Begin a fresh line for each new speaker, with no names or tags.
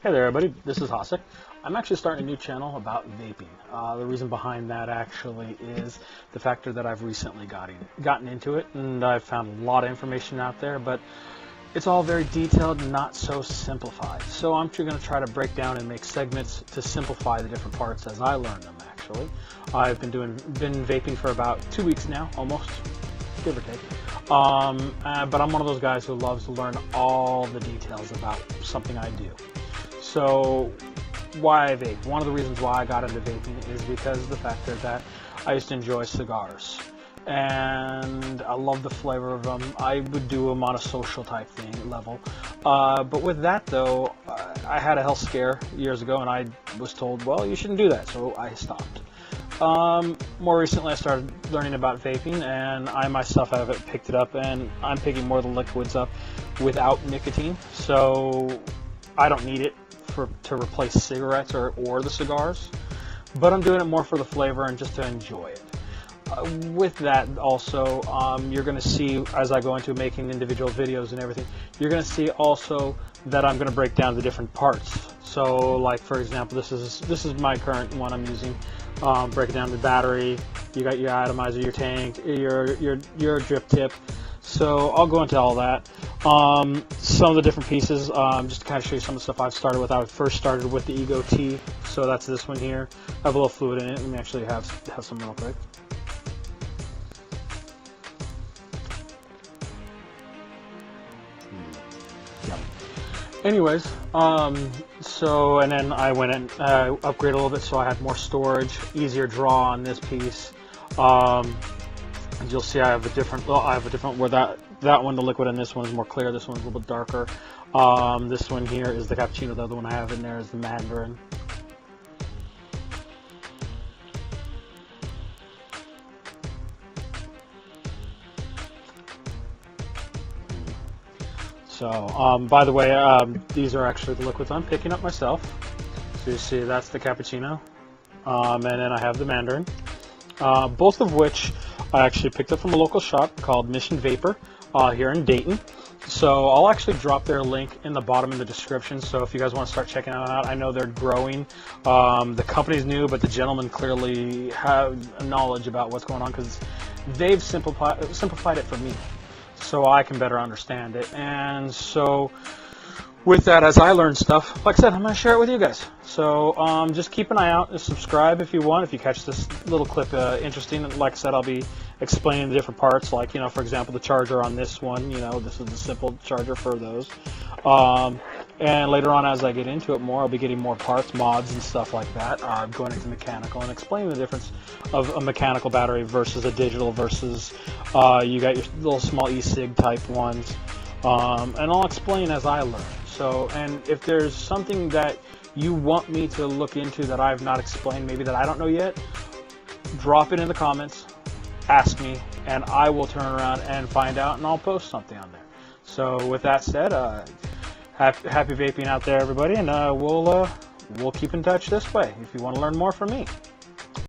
Hey there everybody, this is Hosic. I'm actually starting a new channel about vaping. The reason behind that actually is the factor that I've recently gotten into it, and I've found a lot of information out there, but it's all very detailed and not so simplified. So I'm actually going to try to break down and make segments to simplify the different parts as I learn them actually. I've been vaping for about 2 weeks now, almost, give or take. But I'm one of those guys who loves to learn all the details about something I do. So why I vape? One of the reasons why I got into vaping is because of the fact that I used to enjoy cigars. And I love the flavor of them. I would do them on a social type thing level. But with that though, I had a health scare years ago and I was told, well, you shouldn't do that. So I stopped. More recently I started learning about vaping and I myself have picked it up, and I'm picking more of the liquids up without nicotine. So I don't need it to replace cigarettes or the cigars, but I'm doing it more for the flavor and just to enjoy it. With that also, you're going to see as I go into making individual videos and everything, you're going to see also that I'm going to break down the different parts. So like for example, this is my current one I'm using. Breaking down the battery, you got your atomizer, your tank, your drip tip. So I'll go into all that. Some of the different pieces, just to kind of show you some of the stuff I've started with. I first started with the Ego T, so that's this one here. I have a little fluid in it. Let me actually have some real quick. Yep. Anyways, so and then I went and upgraded a little bit, so I had more storage, easier draw on this piece. As you'll see, I have a different where that one, the liquid, and this one is more clear. This one's a little bit darker. This one here is the cappuccino. The other one I have in there is the mandarin. So, by the way, these are actually the liquids I'm picking up myself. So you see, that's the cappuccino, and then I have the mandarin, both of which I actually picked up from a local shop called Mission Vapor here in Dayton. So I'll actually drop their link in the bottom in the description. So if you guys want to start checking them out, I know they're growing. The company's new, but the gentlemen clearly have knowledge about what's going on because they've simplified it for me, so I can better understand it. And so with that, as I learn stuff, like I said, I'm going to share it with you guys. So just keep an eye out and subscribe if you want. If you catch this little clip interesting, like I said, I'll be explaining the different parts. Like, for example, the charger on this one, this is the simple charger for those. And later on, as I get into it more, I'll be getting more parts, mods, and stuff like that, going into mechanical and explaining the difference of a mechanical battery versus a digital versus you got your little small e-cig type ones. And I'll explain as I learn. So, and if there's something that you want me to look into that I've not explained, maybe that I don't know yet, drop it in the comments, ask me, and I will turn around and find out, and I'll post something on there. So with that said, happy vaping out there, everybody, and we'll keep in touch this way if you want to learn more from me.